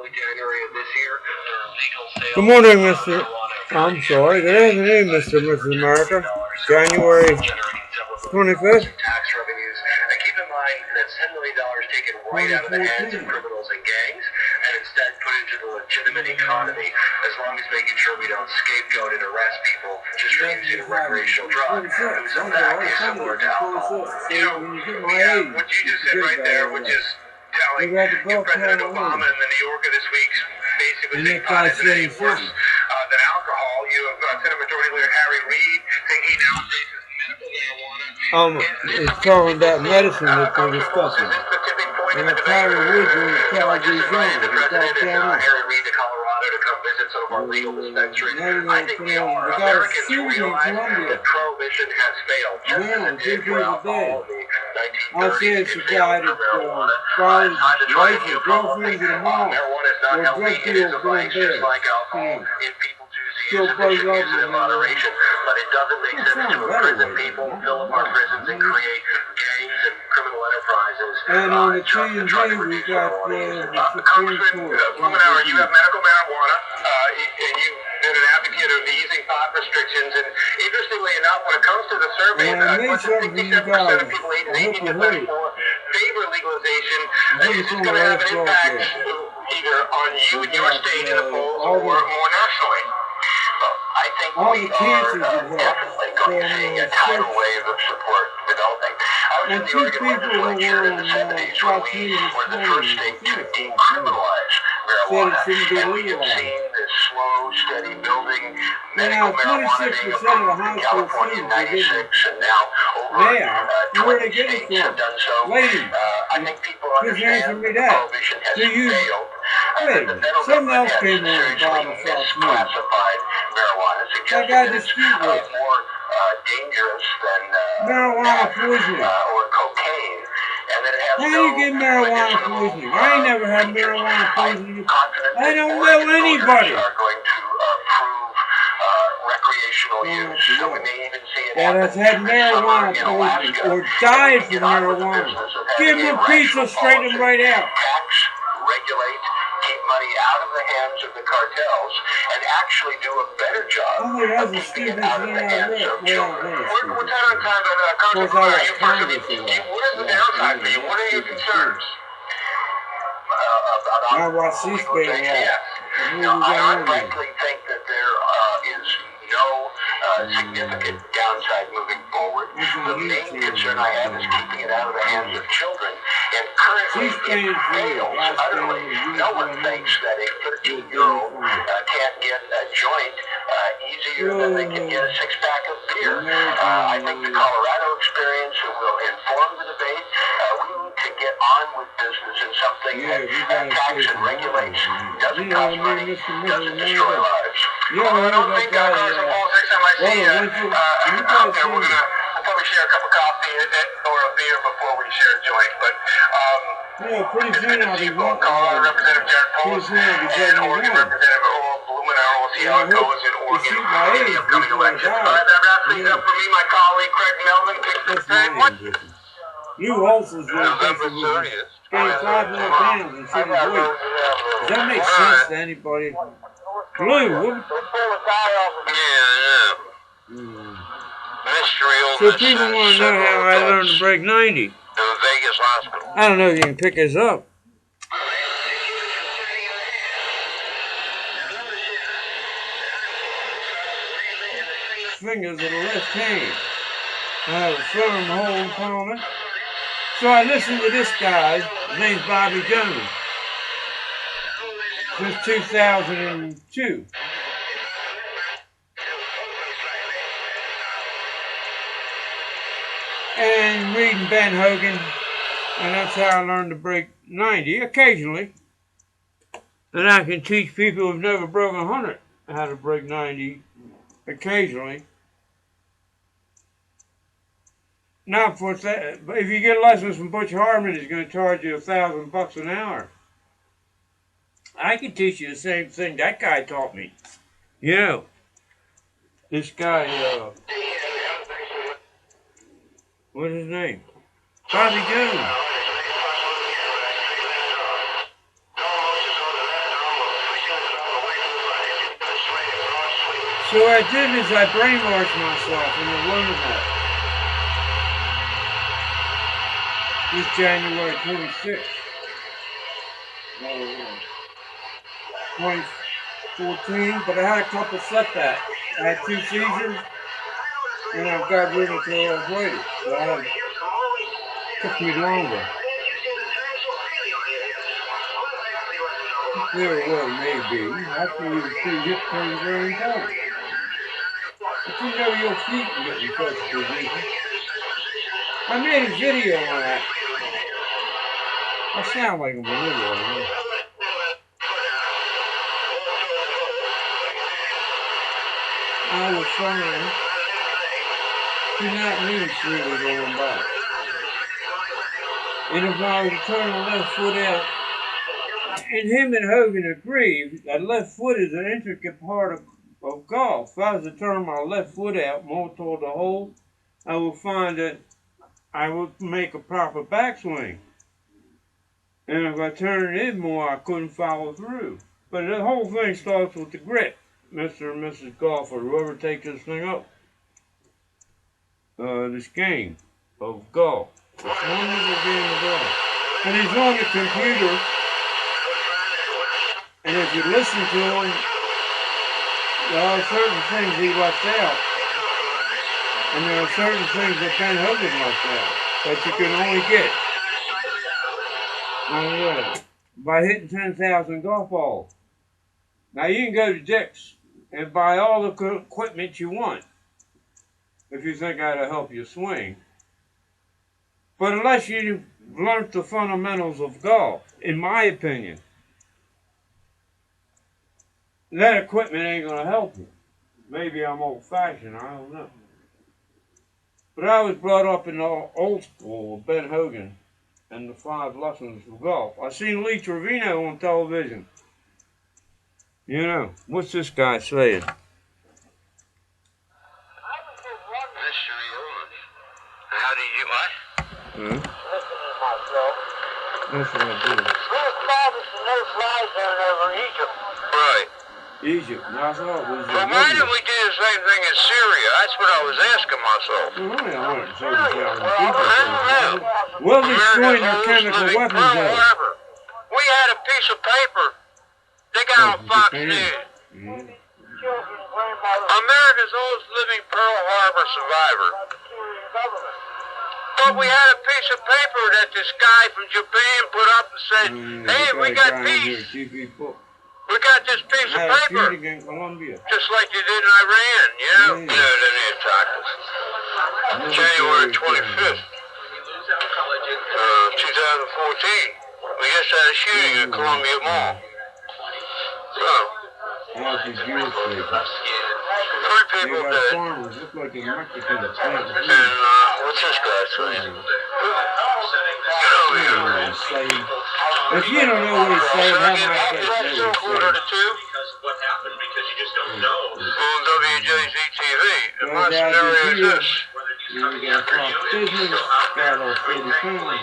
early January of this year. Legal sales. Good morning, Mr. I'm sorry. Good afternoon, Mr. and Mrs. America. January 25th. Tax revenues. And keep in mind that's $10 million taken right out of the hands of criminals and gangs and instead put into the legitimate economy, as long as making sure we don't scapegoat and arrest people just for using a recreational drug, whose effect is similar to alcohol. You know, we have what you just said right there, which is telling President Obama and the New Yorker this week basically saying pot is anything worse than alcohol. You have Senate Majority Leader Harry Reid saying he now faces medical marijuana. It's talking about medicine that they're discussing. And the Tyler Woods is I just invited the President and Harry Reid to Colorado to come visit some of our legal dispensaries. I think we are. Americans realize that prohibition has failed, just as it did for alcohol in the 1930s. It's a guy that father's wife or girlfriend in the mall. Marijuana is not healthy. It is a vice, just like alcohol. If people choose to use it, they should use it in moderation. But it doesn't make sense to imprison people, fill up our prisons, and create gangs and criminal enterprises. And on the T&J, we got the Congressman Blumenauer, you have medical marijuana, and you've been an advocate of easing pot restrictions. And interestingly enough, when it comes to the survey, 67% of people ages 18 to 34 favor legalization. Is this going to have an impact either on you and your state in the polls or more nationally? I think we are definitely going to see a tidal wave of support developing. I was in the Oregon legislature in the 70s when we were the first state to decriminalize marijuana, and we have seen this slow, steady building. Medical marijuana being approved in California in 96, and now over 20 states have done so. I think people understand that prohibition has failed. Something else came on the bottom of misclassified marijuana, suggesting it's more dangerous than marijuana poisoning. Or cocaine, and that it has How do you get marijuana poisoning? I ain't never had marijuana poisoning. I don't know anybody. Are going to approve recreational use, so we may even see it that has had marijuana poisoning or died from marijuana. Give them a pizza, straighten them right out. Tax, regulate, keep money out of the hands of the cartels, and actually do a better job of keeping it out of the hands of children. We're tight on time, but Congressman, what is the downside for you? What are your concerns? I watch C-SPAN. I frankly think that there is no significant downside moving forward. The main concern I have is keeping it out of the hands of children. And currently, it fails utterly. No one thinks that a 13-year-old can't get a joint easier than they can get a six-pack of beer. I think the Colorado experience will inform the debate. We need to get on with business in something that tax and regulates. Doesn't cost money, doesn't destroy lives. I don't think Congressman Paul, next time I see you out there, we'll probably share a cup of coffee or a beer before we share a joint. But pretty soon I'll be walking. Colorado Representative Jared Polis and Oregon Representative Earl Blumenauer. We'll see how it goes in Oregon in the upcoming election. All right, that wraps things up for me. My colleague Craig Melvin picks the tag. What? You also gained 500 pounds in 7 weeks. Does that make sense to anybody? Blue, what? So people want to know how I learned to break 90. The Vegas hospital. I don't know if you can pick this up. Fingers of the left hand. I have a firm hold upon it. So I listened to this guy. His name's Bobby Jones. Since 2002. And reading Ben Hogan, and that's how I learned to break 90 occasionally. And I can teach people who've never broken 100 how to break 90 occasionally. Now, if you get lessons from Butch Harmon, he's going to charge you $1,000 an hour. I can teach you the same thing that guy taught me. You know, this guy, what's his name? Bobby Jones. So what I did is I brainwashed myself into learning that. This January 26th, 2014, but I had a couple setbacks. I had 2 seizures, and I've got rheumatoid arthritis. So it took me longer. Very well, maybe. After you see hip turn is very important. But you know your feet can get in such a position. I made a video on that. I sound like a manure. I was fine. Did not mean really going back. And if I was to turn the left foot out, and him and Hogan agreed that left foot is an intricate part of golf. If I was to turn my left foot out more toward the hole, I would find that I would make a proper backswing. And if I turned it in more, I couldn't follow through. But the whole thing starts with the grip, Mr. and Mrs. Golfer, whoever takes this thing up. This game of golf. It's a wonderful game of golf. And he's on the computer. And if you listen to him, there are certain things he left out. And there are certain things that Ben Hogan left out that you can only get by hitting 10,000 golf balls. Now you can go to Dick's and buy all the equipment you want if you think that'll help you swing. But unless you learned the fundamentals of golf, in my opinion, that equipment ain't gonna help you. Maybe I'm old-fashioned, I don't know. But I was brought up in the old school of Ben Hogan and the 5 lessons of golf. I seen Lee Trevino on television. You know, what's this guy saying? How do you what? That's what I do. No fly zone over Egypt. Right. Egypt. And I thought it was Well, why didn't we do the same thing in Syria? That's what I was asking myself. Well, only 130,000 people. Well, destroying their chemical weapons there. We had a piece of paper. They got on Fox News. America's oldest living Pearl Harbor survivor. But we had a piece of paper that this guy from Japan put up and said, hey, we got peace. We got this piece of paper. Just like you did in Iran, you know? You know, they attacked us. January 25th, 2014. We just had a shooting at Columbia Mall. So, 3 people dead. Farmers look like a Mexican. And, what's this guy saying? If you don't know what he's saying, how much that's 2:45 to 2. What happened because you just don't know. On WJZ TV. And my scenario is this. You got Fox Business, got our 30 family.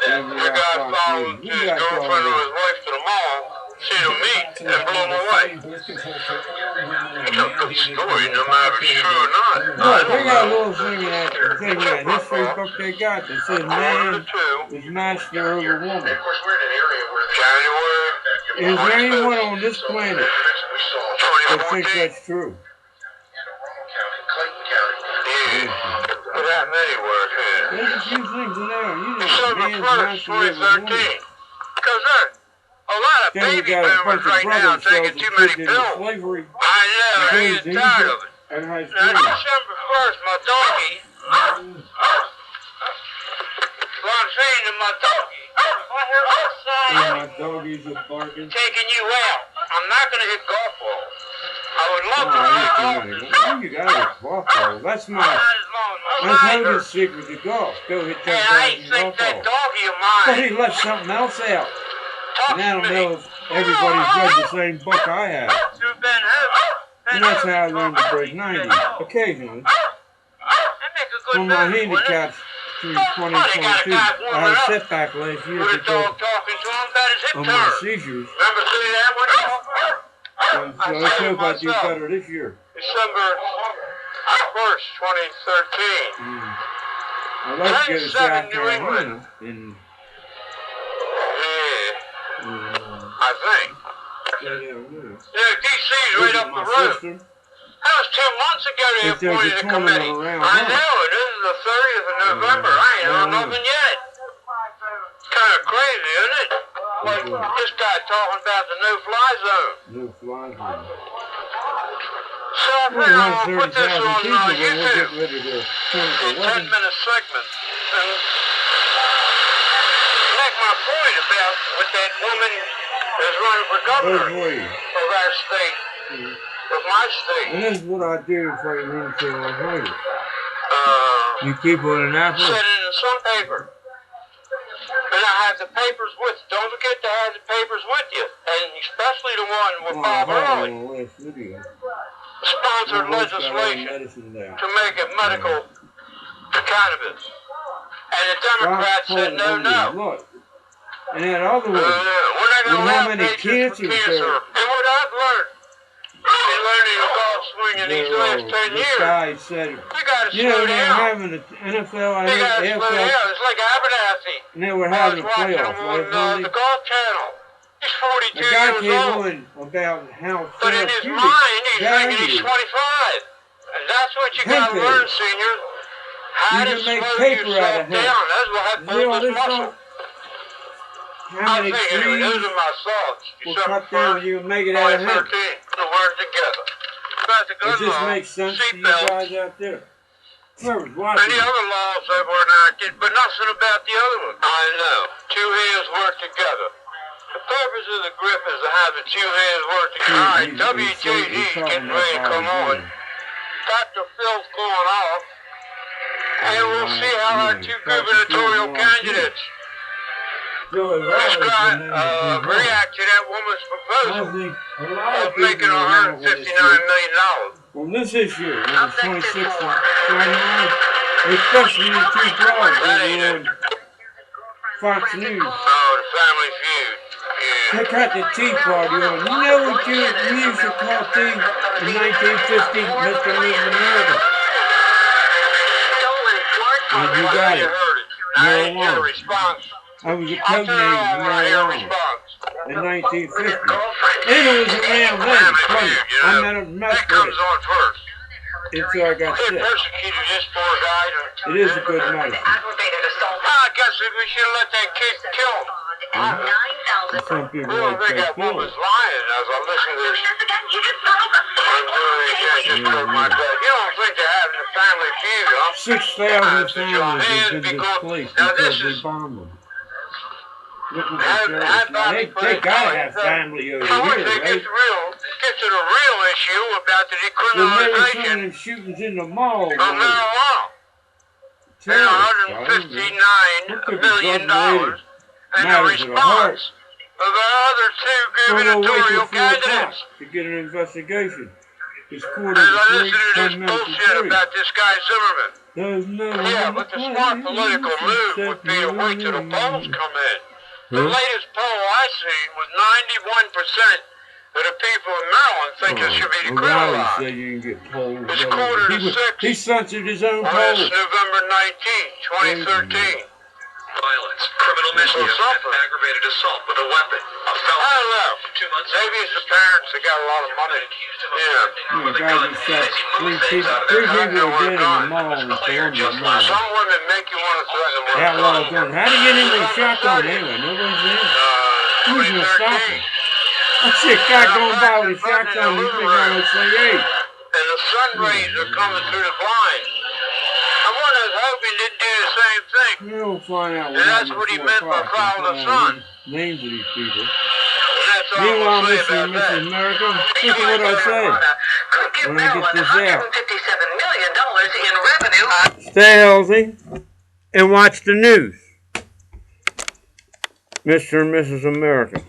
And we The guy got Fox followed News. his girlfriend or his wife to the mall, see them meet, and blow them away. It's a good story, no matter if it's true or not. Look, they got a little thing in that history book they got that says man is master over woman. Of course, we're in an area where January. Is there anyone on this planet that thinks that's true? Put that anywhere here. There's a few things in there. You know, December man's 1st, master over 2013. woman. Because a lot of Then we baby got a bunch boomers of right now brothers taking too many sold into pills. slavery. I know, Goes he's to tired of Egypt it. and has Now, dreams. December 1st, my doggy. Well, I'm saying to my doggy, I heard my son And my doggies are barking. taking you out. I'm not going to hit golf balls. I would love to Oh, hit I golf ain't too many. You got it, golf balls. That's Not as long as that's my Hogan's secret to golf. Go hit And I 10,000 think golf that balls. doggy of But mine he left something else out. talks And I to don't me know if everybody's read the same book I have. through Ben Hogan. And that's how I learned to break 90. Occasionally. That make a good When my movie, wouldn't it? handicaps through 2022, I had a setback last year With a because dog talking to him about his hip of my turn. seizures. Remember seeing that one? So let's hope I do better this year. December 1st, 2013. I'd like to go to South Carolina and I think. DC's right up the road. sister. That was 2 months ago they If there's a appointed a tournament committee. around I her. know, and this is the 30th of November. I ain't heard nothing yet. It's kind of crazy, isn't it? Like this guy talking about the no-fly zone. No fly zone. So I figured I'll put this on YouTube ready to turn in it to 10-minute segments and make my point about what that woman is running for governor of our state, of my state. And this is what I do if I run for Ohio. You keep it in Apple. Set it in some paper. And I have the papers with you. Don't forget to have the papers with you. And especially the one with Bob Early. Sponsored legislation to make it medical cannabis. And the Democrats said no. Look. And that other one. We're not going to how allow many patients with cancers cancer. there? And what I've learned in learning the golf swing in these last 10 This years, guy said, you got to you know, slow they're down. having the NFL and You got to slow AFL, down. It's like Abernathy. and they were I was having a watching playoff him last on Monday. the Golf Channel. He's The 42 guy years came old. on about how But in his therapeutic mind, he's thinking he's value. 25. And that's what you got to Hemp learn, is. seniors. How You to can make slow paper yourself out of hemp. down. That's what I You know, built this this muscle. don't, how I'm many thinking, trees those are my thoughts. will December cut down 1st, you can make it out of hemp? 2013. The words together. About the It gun just law, makes sense to you seatbelts, guys out there. Whoever's and watching the it. other laws that were enacted, but nothing about the other one. I know. Two hands work together. The purpose of the grip is to have the two hands work together. All right, WJD is getting ready to come on. Dr. Phil's going off. And we'll see how our two gubernatorial candidates react to that woman's proposal of making $159 million. Well, this issue, on the 26th of January, especially the two blogs that were on Fox News. Oh, the Family Feud. Yeah. They got the Tea Party on. You know what you used to call tea in 1950, Mr. and Mrs. America? And you got it. I didn't hear a response. I was a I'll code turn name it on for when I hear a marijuana response. in 1950. And it was around then, plenty. I met a mess That with comes it on first. until I got They sick. persecuted this poor guy. It is a good medicine. I guess we should have let that kid kill him. Some people I don't like think to that kill woman's it. lying as I listen to this. I'm doing it again, just broke my back. You don't think they're having a family feud, huh? 6,000 families have been displaced Now this because they is bombed them. Look what How they about gotta have family over I want here, to right? get to the real issue about the So maybe some of decriminalization them shootings in the mall. of marijuana. And $159 million and the Matters of the heart. response of the other two So we'll wait till gubernatorial 4 o'clock candidates. to get an investigation. It's quarter As to I 3, listen to 10 this minutes to bullshit 3. about this guy Zimmerman. There's no Yeah, but the smart political move would be to wait till the polls come in. The latest poll I seen was 91% of the people in Maryland think it should be O'Reilly decriminalized. said you can get polls. It's quarter to 6. He censored his own On polls. this November 19th, 2013. Violence, criminal mischief, and aggravated assault with a weapon. A I felon. don't know. 2 months Maybe it's the parents that got a lot of money. Yeah. Yeah, the guy just shot three people were dead in the mall in Columbia Mall. Some women make you want to threaten them with a Outlaw gun. guns. How'd he get into a shotgun anyway? Nobody's there. Who's gonna stop 2013. him? I see a guy going by with a shotgun. He's gonna say, hey. And the sun rays are coming through the blinds. I was hoping they'd do the same thing. We'll find out And that's what he meant by follow the sun. Names of these people. And that's all Meanwhile, I'll say Mr. and about that. Mrs. America, listen what I say. When I get this out. $157 million in revenue. Stay healthy and watch the news. Mr. and Mrs. America.